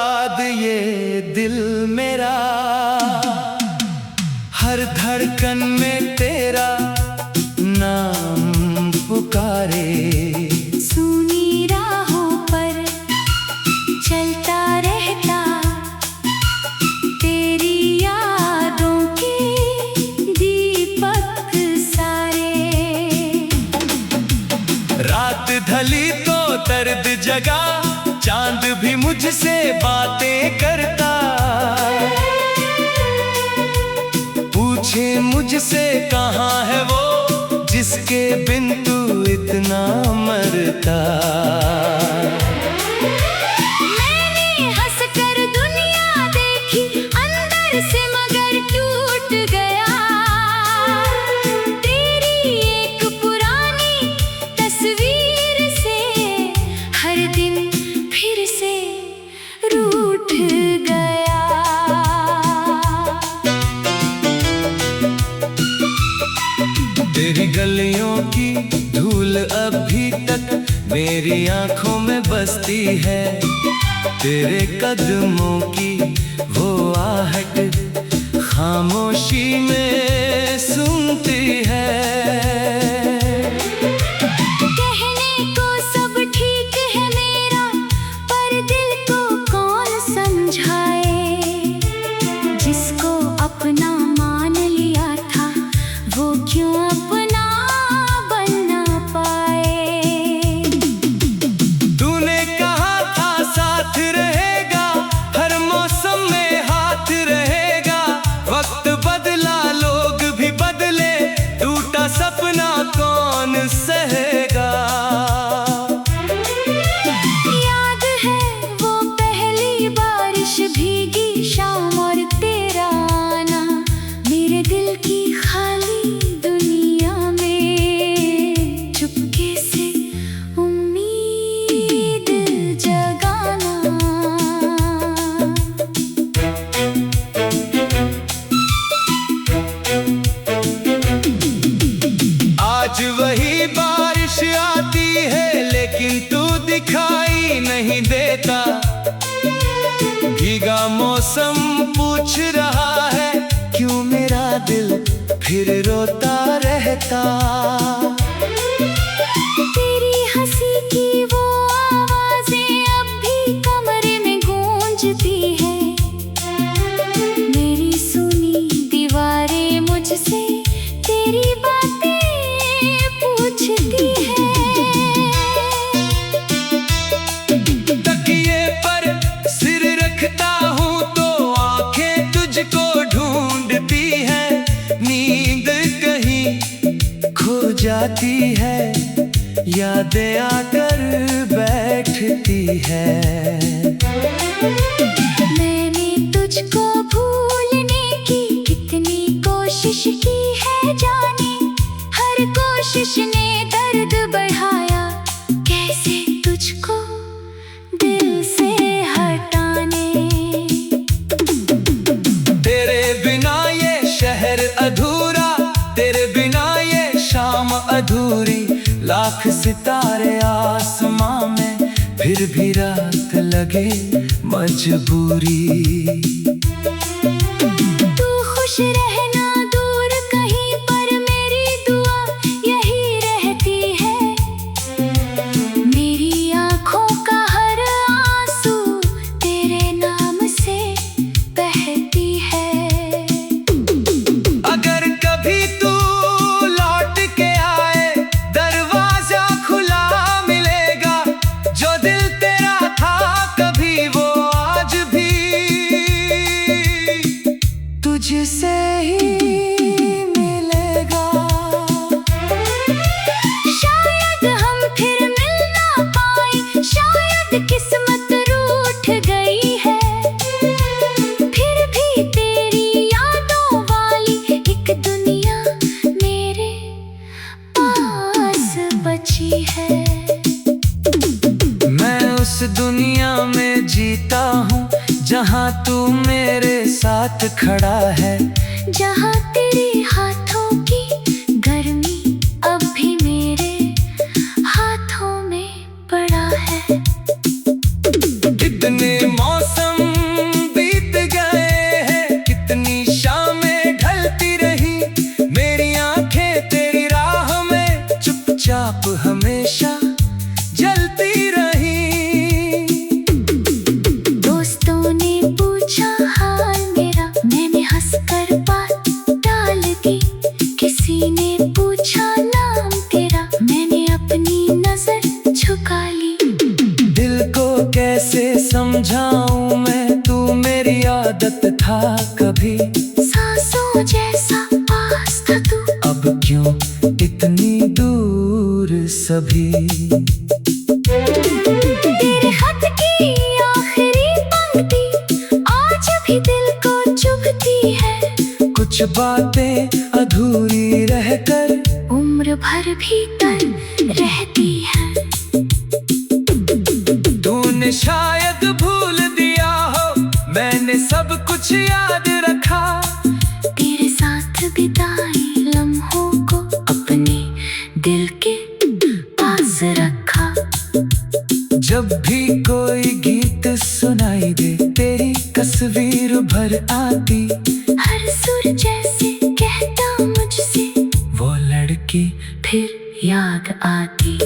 बाद ये दिल मेरा हर धड़कन में तेरा नाम पुकारे। सुनी राहों पर चलता रहता, तेरी यादों के दीपक सारे। रात ढली तो दर्द जगा, चांद भी मुझसे बातें करता। पूछे मुझसे कहाँ है वो जिसके बिन तू इतना मरता। मैंने हंस कर दुनिया देखी अंदर से मगर टूट गया। तेरी एक पुरानी तस्वीर से हर दिन फिर से रूठ गया। तेरी गलियों की धूल अभी तक मेरी आंखों में बसती है। तेरे कदमों की वो आहट खामोशी में सुनती है। कहने को सब ठीक है मेरा, पर दिल को कौन समझाए। जिसको अपना मान लिया था वो क्यों अपना बन ना पाए। तूने कहा था साथ रहेगा, हर मौसम में हाथ रहेगा। वक्त बदला लोग भी बदले, टूटा सपना कौन सहेगा। याद है वो पहली बारिश, भीगी शाम और तेरा आना। मेरे दिल की खाली दुनिया में चुपके से उम्मीद जगाना। आज वही बारिश आती है लेकिन तू दिखाई नहीं देता। भीगा मौसम पूछ रहा है क्यों मेरा दिल फिर रोता रहता। तेरी हंसी की वो आवाजें अब भी कमरे में गूंजती है। मेरी सुनी दीवारें मुझसे तेरी बातें पूछती है। तकिए पर सिर रखता हूँ तो आंखें तुझको ढूंढती है। नींद कहीं खो जाती है, यादें आकर बैठती है। मैंने तुझको भूलने की कितनी कोशिश की है जाने। हर कोशिश ने दर्द बढ़ाया, कैसे तुझको दिल से हटाने। तेरे बिना ये शहर अधूरा, तेरे बिना ये शाम अधूरी। लाख सितारे आसमां में फिर भी रात लगे मजबूरी। तू खुश रहना दूर कहीं पर, मेरी दुआ यही रहती है। मेरी आँखों का हर आंसू तेरे नाम से बहती है। अगर कभी तू लौट के आए, दरवाजा खुला मिलेगा। जो दिल तेरा था कभी वो आज भी तुझसे ही मिलेगा। शायद हम फिर मिल ना पाए, शायद किस्मत रूठ गई है। फिर भी तेरी यादों वाली एक दुनिया मेरे पास बची है। मैं उस दुनिया में जीता हूँ जहाँ तू मेरे साथ खड़ा है। जहाँ तेरे हाथों की गर्मी अब भी मेरे हाथों में पड़ा है। इतने मौसम था कभी, सांसों जैसा पास था तू, अब क्यों इतनी दूर सभी। तेरे खत की आखिरी पंक्ति आज भी दिल को चुभती है, कुछ बातें अधूरी रहकर उम्र भर भीतर रहती है। तूने शायद भूल दिया हो, मैंने सब कुछ याद रखा, तेरे साथ बिताए लम्हों को अपने दिल के पास रखा। जब भी कोई गीत सुनाई दे तेरी तस्वीर भर आती, हर सुर जैसे कहता मुझसे वो लड़की फिर याद आती।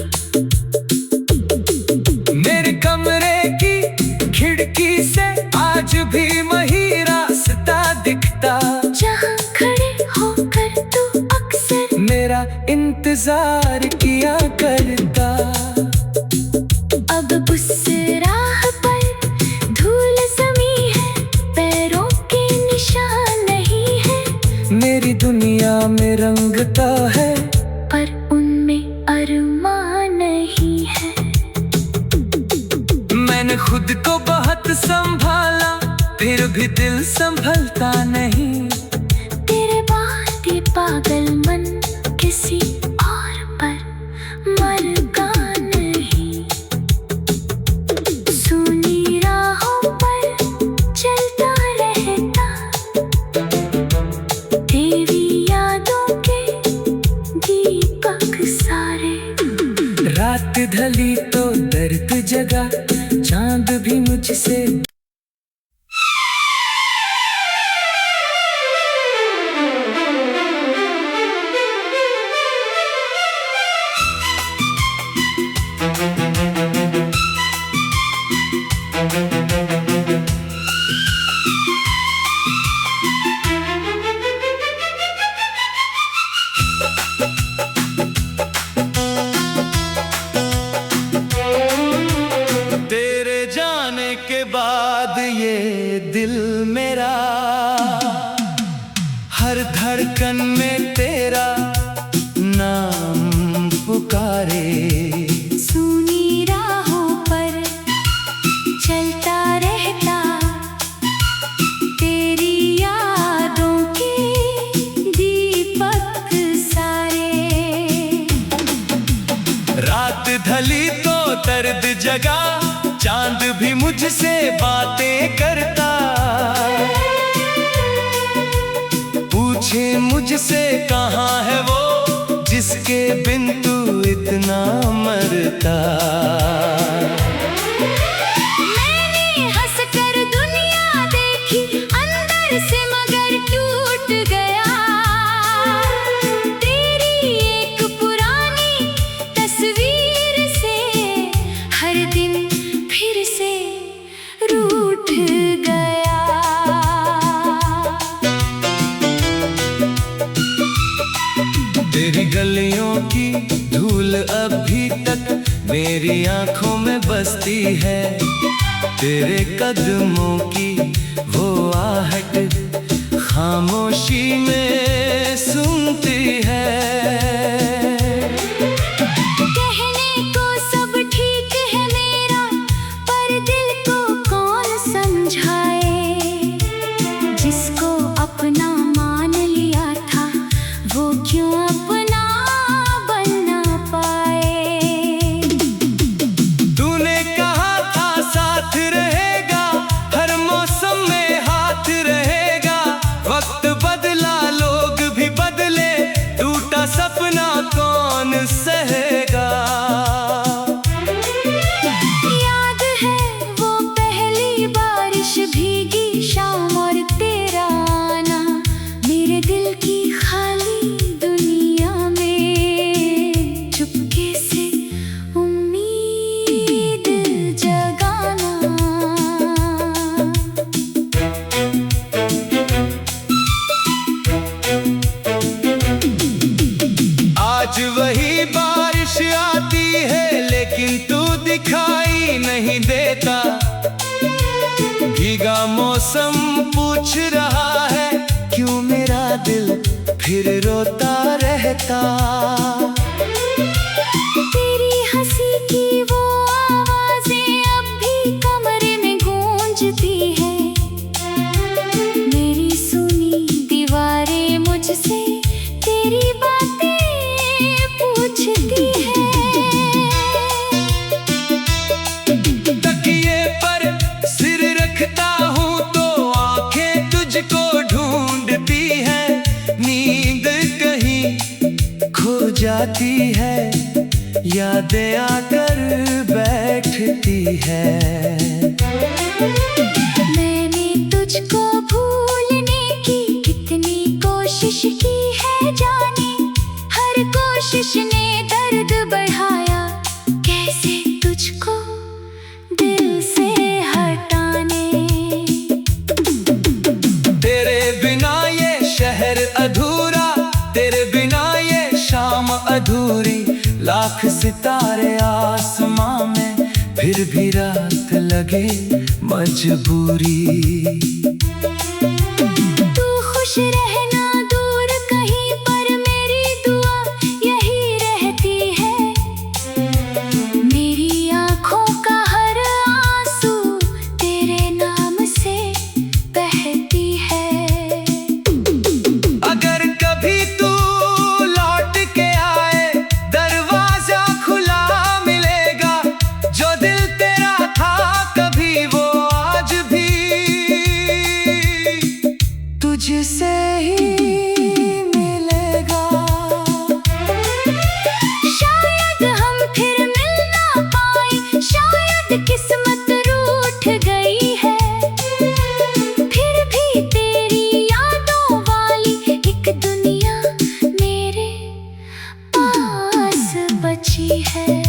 मेरे कमरे की खिड़की से आज भी वही रास्ता दिखता, जहाँ खड़े होकर तू अक्सर मेरा इंतजार किया करता। अब उस राह पर धूल जमी है, पैरों के निशान नहीं है। मेरी दुनिया में रंगता है पर उनमें अरमान नहीं है। मैंने खुद को बहुत संभाला, फिर भी दिल संभलता नहीं। तेरे बाद ये पागल मन किसी और पर मरता नहीं। सुनी राहों पर चलता रहता, तेरी यादों के दीपक सारे। रात ढली तो दर्द जगा, चांद भी मुझसे तेरे जाने के बाद ये दिल मेरा हर धड़कन में तेरा नाम पुकारे। सुनी राहों पर चलता रहता, तेरी यादों के दीपक सारे। रात ढली तो दर्द जगा, चांद भी मुझसे बातें करता, पूछे मुझसे कहाँ है वो जिसके बिन तू इतना मरता। मैंने हंसकर दुनिया देखी अंदर से मगर टूट गया, तेरी एक पुरानी तस्वीर से हर दिन फिर से रूठ गया। तेरी गलियों की धूल अभी तक मेरी आंखों में बसती है, तेरे कदमों की वो आहट खामोशी में सुनती है। कहने को सब ठीक है मेरा, पर दिल को कौन समझाए। जिसको अपना मान लिया था वो क्यों अपना बन ना पाए। तूने कहा था साथ रहेगा, हर मौसम में हाथ रहेगा, वक्त बदला लोग भी बदले, टूटा सपना कौन सहेगा। याद है वो पहली बारिश, भीगी शाम और तेरा आना, मेरे दिल की खाली दुनिया में चुपके से उम्मीद जगाना। आज वही बारिश आती है लेकिन तू दिखाई नहीं देता, भीगा मौसम पूछ रहा फिर रोता रहता। तेरी हंसी की वो आवाजें अब भी कमरे में गूंजती है। मेरी सुनी दीवारें मुझसे तेरी बातें पूछती है। तकिए पर सिर रखता हूँ तो आंखें तुझको ढूंढती है। नींद कहीं खो जाती है, यादें आकर बैठती है। मैंने तुझको भूलने की कितनी कोशिश की है जाने, हर कोशिश ने दर्द बढ़ाया। कैसे तुझको दिल से हटाने। तेरे बिना ये शहर अधूरा, तेरे बिना ये शाम अधूरी। लाख सितारे आसमां में, फिर भी रात लगे मजबूरी। तू खुश रहना दूर कहीं पर, मेरी दुआ यही रहती है। मेरी आँखों का हर आंसू तेरे नाम से बहती है। अगर कभी तू लौट के आए, दरवाजा खुला मिलेगा। जो दिल तेरा था कभी, वो आज भी तुझसे ही मिलेगा। शायद हम फिर मिल ना पाए, शायद किस्मत रूठ गई है। फिर भी तेरी यादों वाली एक दुनिया मेरे पास बची है।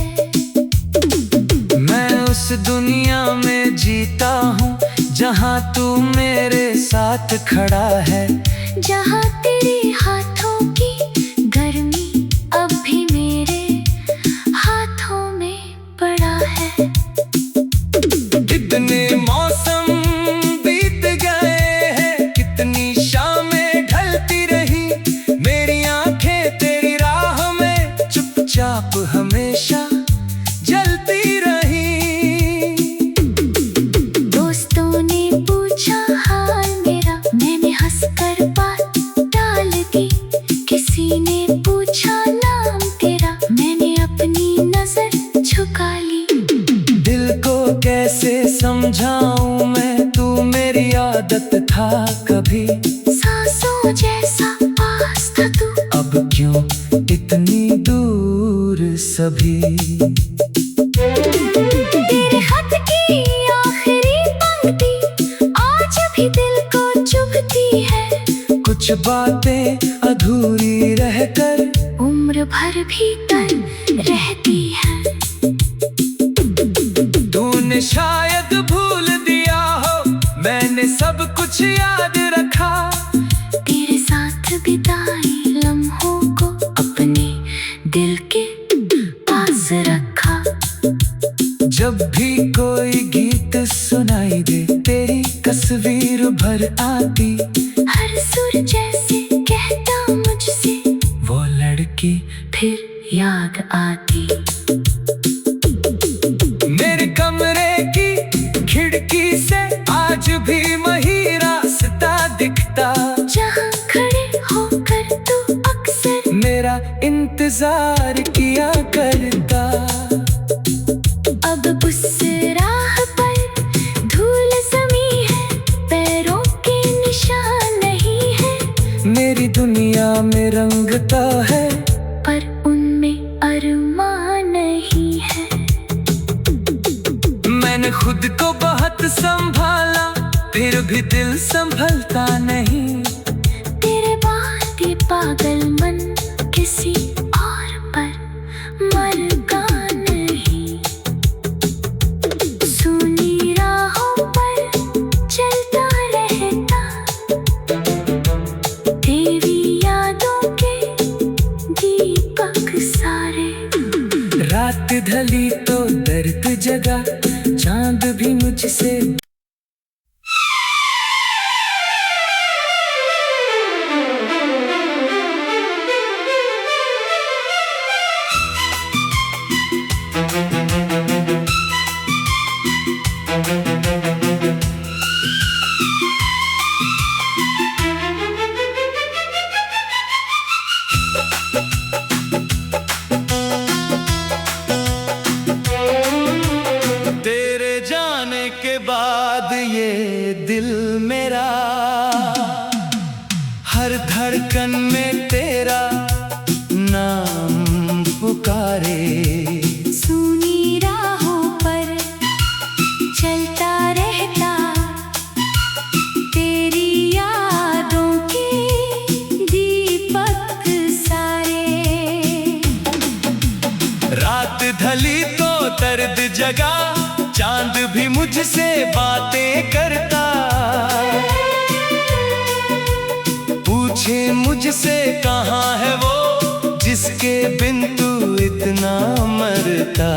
मैं उस दुनिया में जीता हूँ जहाँ तू मेरे साथ खड़ा है। जहाँ तेरे हाथों की गर्मी अब भी मेरे हाथों में पड़ा है। कितने मौसम बीत गए हैं, कितनी शामें ढलती रही। मेरी आंखें तेरी राह में चुपचाप हमेशा जलती रही। दोस्तों ने पूछा हाल मेरा, मैंने हंसकर बात टाल दी। किसी ने पूछा नाम तेरा, मैंने अपनी नजर झुका ली। दिल को कैसे समझाऊं मैं, तू मेरी आदत था कभी। सांसों जैसा पास था तू, अब क्यों इतनी दूर सभी। तेरे खत की आखिरी पंक्ति आज भी दिल को चुभती है। कुछ बातें अधूरी रहकर उम्र भर भीतर रहती है। तूने शायद भूल दिया हो, मैंने सब कुछ याद रखा। तेरे साथ बिताए लम्हों को अपने दिल के पास रखा। जब भी कोई गीत सुनाई दे, तेरी तस्वीर भर आती। हर सुर जैसे कहता मुझसे वो लड़की फिर याद आती। मेरे कमरे की खिड़की से आज भी वही रास्ता दिखता। जहाँ खड़े होकर तू अक्सर मेरा इंतजार किया करता। अब उस राह पर धूल जमी है, पैरों के निशान नहीं है। मेरी दुनिया में रंग तो है, पर उनमें अरमान नहीं है। मैंने खुद को बहुत संभाला, फिर भी दिल संभलता नहीं। तेरे बाद ये पागल मन किसी और पर मरता नहीं। सुनी राहों पर चलता रहता, तेरी यादों के दीपक सारे। रात ढली तो दर्द जगा, चांद भी मुझसे दिल मेरा, हर धड़कन में तेरा नाम पुकारे। सुनी राहों पर चलता रहता, तेरी यादों के दीपक सारे। रात ढली तो दर्द जगा, चांद भी मुझसे बातें करता, पूछे मुझसे कहाँ है वो जिसके बिन तू इतना मरता।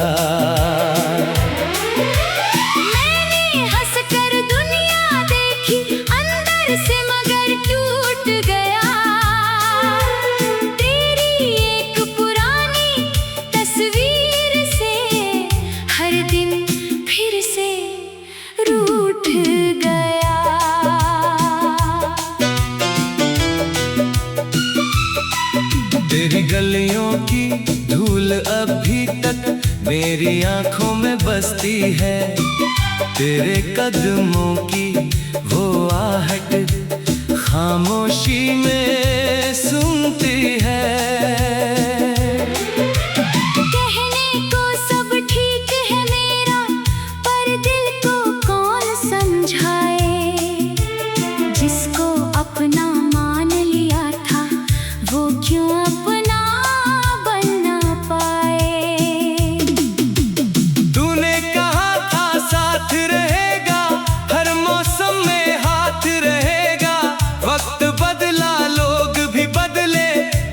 मैंने हंसकर दुनिया देखी अंदर से मगर टूट गया, तेरी एक पुरानी तस्वीर से हर दिन फिर से रूठ गया। तेरी गलियों की धूल अभी तक मेरी आंखों में बसती है, तेरे कदमों की वो आहट खामोशी में सुनती है। कहने को सब ठीक है मेरा, पर दिल को कौन समझाए, जिसको अपना मान लिया था वो क्यों अपना बन ना पाए। तूने कहा था साथ रहेगा, हर मौसम में हाथ रहेगा, वक्त बदला लोग भी बदले,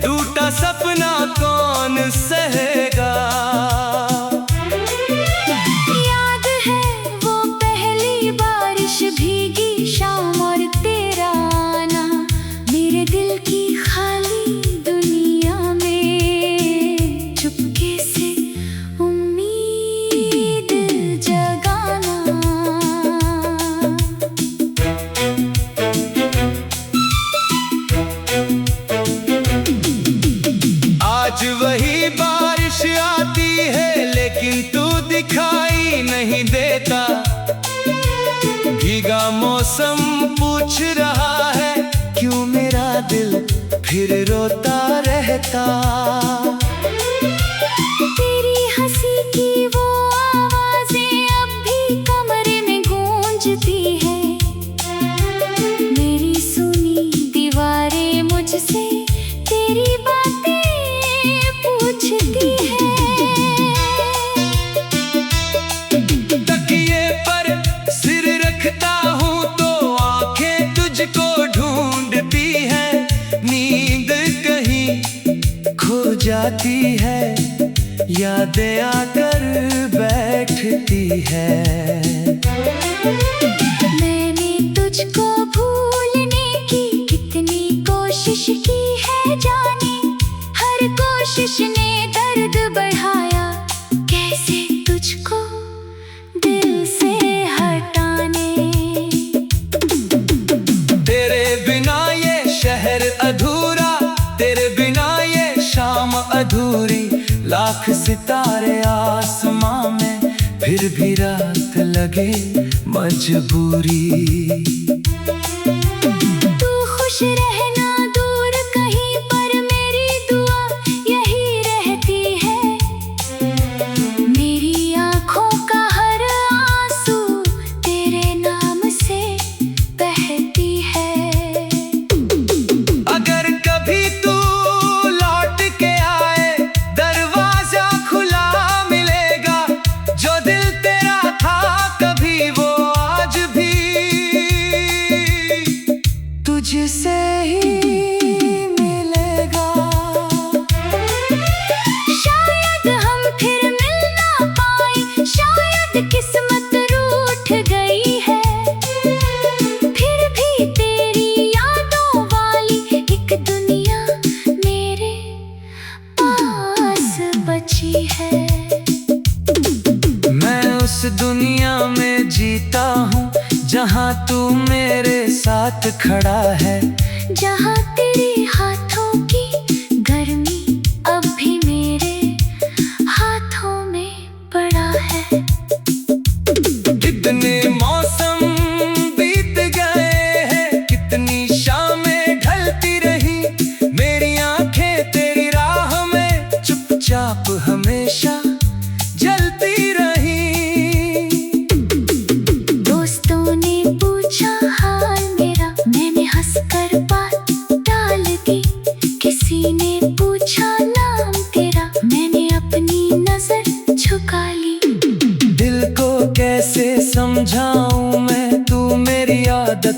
टूटा सपना कौन सहेगा। याद है वो पहली बारिश, भीगी शाम और तेरा आना, मेरे दिल की खाली दुनिया में चुपके से उम्मीद जगाना। आज वही बारिश आती है लेकिन तू दिखाई नहीं देता, भीगा मौसम पूछ रहा है क्यों मेरा दिल फिर रोता रहता। तेरी हंसी की वो आवाजें अब भी कमरे में गूंजती है, मेरी सुनी दीवारें मुझसे तेरी बातें पूछती है। तकिए पर सिर रखता हूँ तो आंखें तुझको ढूंढती है, नींद कहीं खो जाती है, यादें आकर बैठती है। मैंने तुझको भूलने की कितनी कोशिश की है जाने, हर कोशिश ने दर्द बढ़ाया, कैसे तुझको दिल से हटाने। तेरे बिना ये शहर अधूरा, तेरे बिना ये शाम अधूरी, लाख सितारे आसमां में फिर भी रात लगे मजबूरी। तू खुश रहना दूर कहीं पर, मेरी दुआ यही रहती है, मेरी आँखों का हर आंसू तेरे नाम से बहती है। अगर कभी तू लौट के आए, दरवाजा खुला मिलेगा, जो दिल तेरा था कभी वो आज भी तुझसे ही मिलेगा। शायद हम फिर मिल ना पाए, शायद किस्मत रूठ गई है, फिर भी तेरी यादों वाली एक दुनिया मेरे पास बची है। मैं उस दुनिया में जीता हूँ जहाँ तू मेरे साथ खड़ा है, जहाँ तेरे हाथों की गर्मी अब भी मेरे हाथों में पड़ा है। कितने मौसम बीत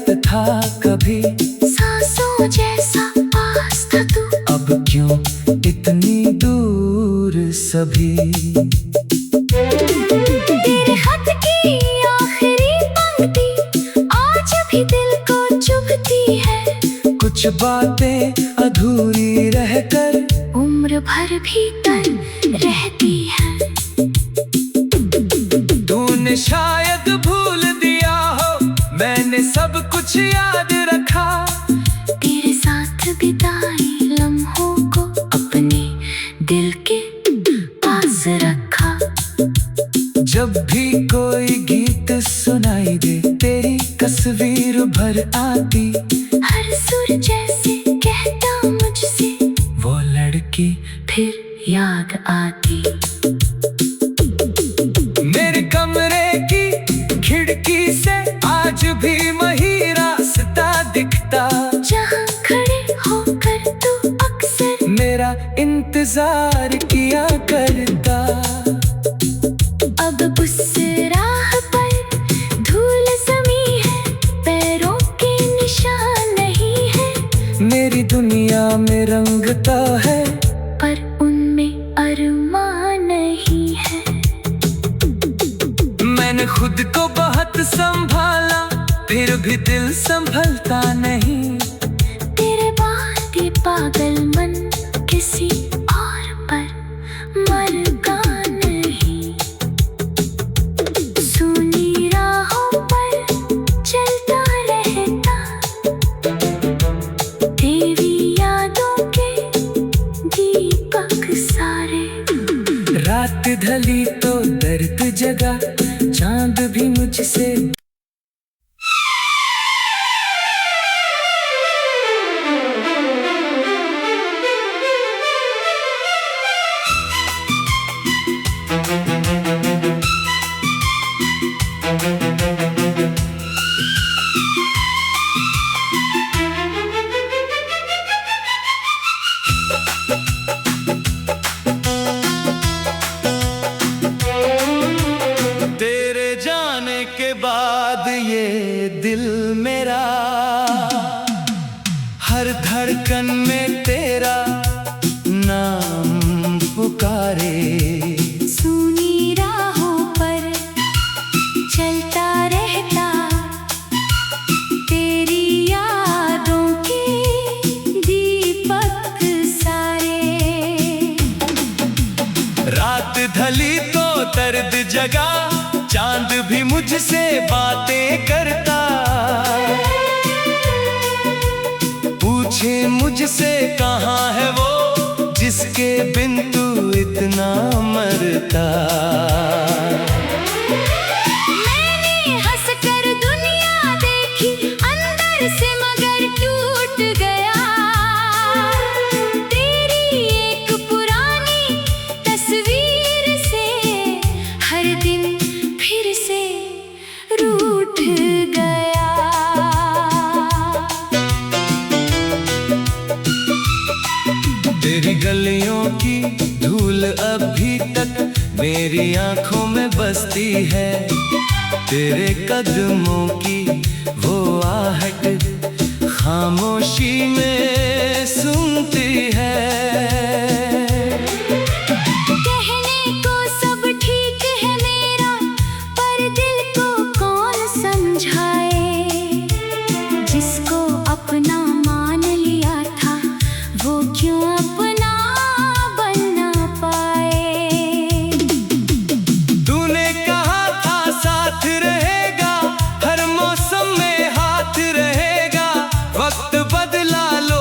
व्यस्त था कभी, सांसों जैसा पास था तू, अब क्यों इतनी दूर सभी। तेरे खत की आखिरी पंक्ति आज भी दिल को चुभती है, कुछ बातें अधूरी रहकर उम्र भर भीतर रहती है। तूने शायद भूल दिया हो, मैंने सब कुछ याद रखा, तेरे साथ बिताए लम्हों को अपने दिल के पास रखा। जब भी कोई गीत सुनाई दे तेरी तस्वीर भर आती, हर सुर जैसे कहता मुझसे वो लड़की फिर याद आती। मेरे कमरे की खिड़की से आज भी वही रास्ता दिखता, जहाँ खड़े होकर तू अक्सर मेरा इंतजार किया करता। अब उस राह पर धूल जमी है, पैरों के निशान नहीं है, मेरी दुनिया में रंग तो है पर उनमें अरमान नहीं है। मैंने खुद को बहुत संभाला, फिर भी दिल संभलता नहीं, तेरे बाद ये पागल मन किसी और पर मरता नहीं। सुनी राहों पर चलता रहता, तेरी यादों के दीपक सारे। रात ढली तो दर्द जगा, चांद भी मुझसे तेरे जाने के बाद ये दिल मेरा हर धड़कन में तेरा नाम पुकारे। सुनी राहों पर चलता रहता, तेरी यादों के दीपक सारे। रात ढली तो दर्द जगा, चांद भी मुझसे बातें करता, पूछे मुझसे कहाँ है वो जिसके बिन तू इतना मरता। मैंने हंसकर दुनिया देखी अंदर से मगर टूट गया, तेरी एक पुरानी तस्वीर से हर दिन फिर से रूठ गया। तेरी गलियों की धूल अभी तक मेरी आंखों में बसती है, तेरे कदमों की वो आहट खामोशी में सुनती है। कहने को सब ठीक है मेरा, पर दिल को कौन समझाए, जिसको अपना मान लिया था वो क्यों अपना बन ना पाए। तूने कहा था साथ रहेगा, हर मौसम में हाथ रहेगा, वक्त बदला लो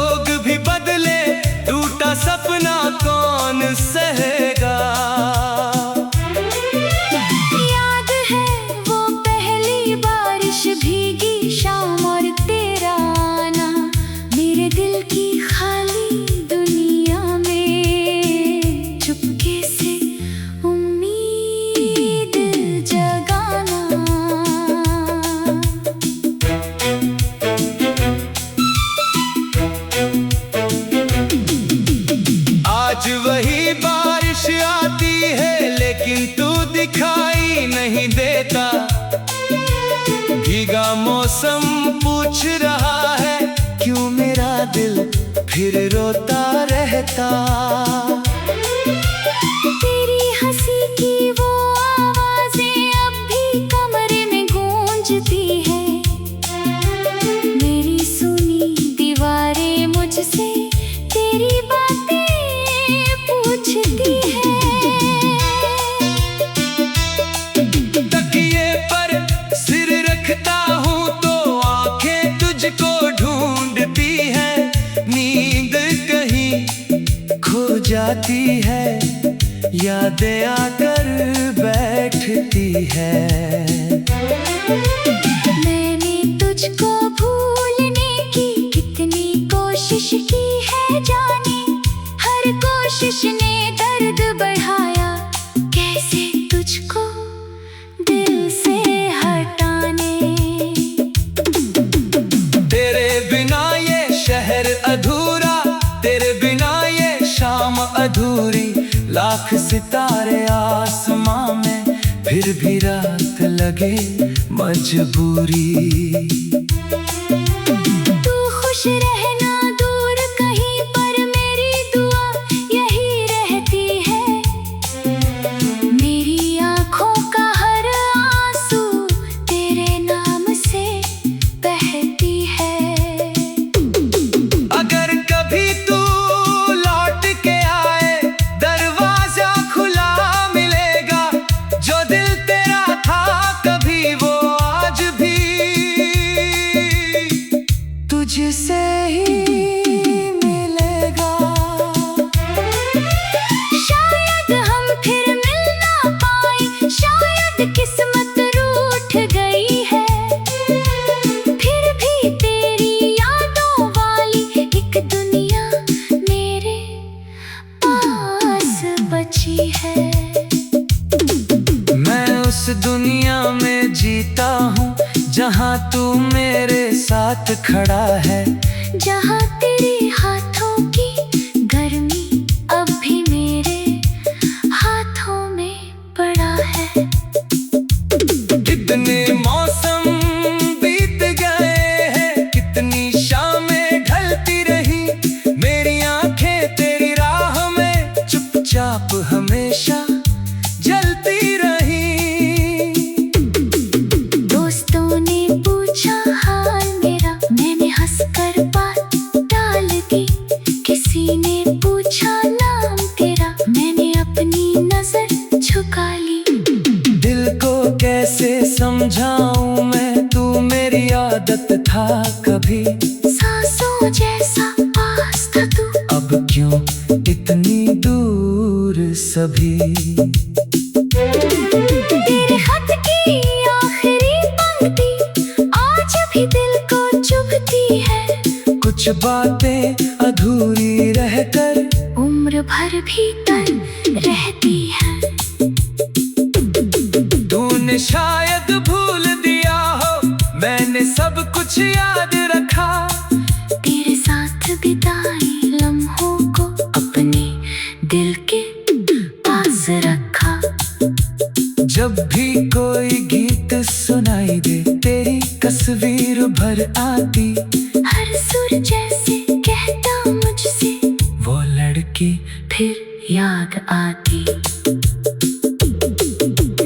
फिर रोता रहता। तेरी हंसी की वो आवाजें अब भी कमरे में गूंजती है। मेरी सुनी दीवारें मुझसे तेरी बातें पूछती है। तकिए पर सिर रखता हूँ तो आंखें तुझको ढूंढती है। नींद कहीं खो जाती है, यादें आकर बैठती है। मैंने तुझको भूलने की कितनी कोशिश की है जाने, हर कोशिश ने दर्द बढ़ाया। कैसे तुझको दिल से हटाने। तेरे बिना ये शहर अधूरा, तेरे बिना ये शाम अधूरी। लाख सितारे आसमां में, फिर भी रात लगे मजबूरी। तू खुश रहना दूर कहीं पर, मेरी दुआ यही रहती है। मेरी आँखों का हर आंसू तेरे नाम से बहती है। अगर कभी तू लौट के आए, दरवाजा खुला मिलेगा। जो दिल तेरा था कभी, वो आज भी तुझसे ही मिलेगा। शायद हम फिर मिल ना पाए, शायद किस्मत रूठ गई है। फिर भी तेरी यादों वाली एक दुनिया मेरे पास बची है। मैं उस दुनिया में जीता हूँ जहाँ तू मेरे साथ खड़ा है। जहाँ तेरे हाथों की गर्मी अब भी मेरे हाथों में पड़ा है। कितने मौसम बीत गए हैं, कितनी शामें ढलती रही। मेरी आंखें तेरी राह में चुपचाप हमेशा जलती रही। दोस्तों ने पूछा हाल मेरा, मैंने हंसकर बात टाल दी। किसी ने पूछा नाम तेरा, मैंने अपनी नजर झुका ली। दिल को कैसे समझाऊं मैं, तू मेरी आदत था कभी। सांसों जैसा पास था तू, अब क्यों इतनी दूर सभी। तेरे खत की आखिरी पंक्ति आज भी दिल को चुभती है। कुछ बातें अधूरी रहकर उम्र भर भीतर रहती है। तूने शायद भूल दिया हो, मैंने सब कुछ याद रखा। तेरे साथ बिताए लम्हों को अपने दिल के पास रखा। जब भी कोई गीत सुनाई दे, तेरी तस्वीर भर आती। हर सुर जैसे कहता मुझसे, वो लड़की फिर याद आती।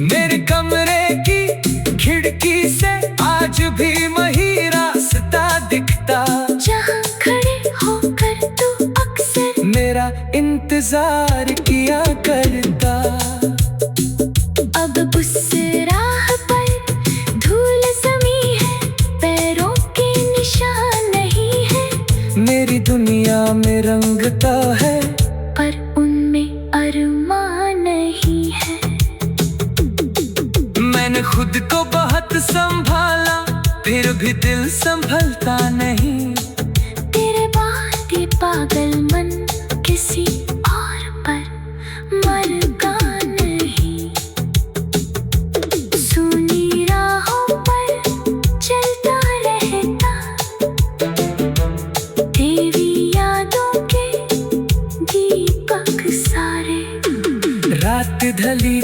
मेरे कमरे की खिड़की से आज भी वही रास्ता दिखता। जहाँ खड़े होकर तू अक्सर मेरा इंतजार किया करता। अब उस राह पर धूल जमी है, पैरों के निशान नहीं है। मेरी दुनिया में रंगता है, पर उनमें अरमान नहीं है। मैंने खुद को बहुत संभाला, फिर भी दिल संभलता नहीं। तेरे बाद ये पागल मन किसी और पर मरता नहीं। सुनी राहों पर चलता रहता, तेरी यादों के दीपक सारे। रात ढली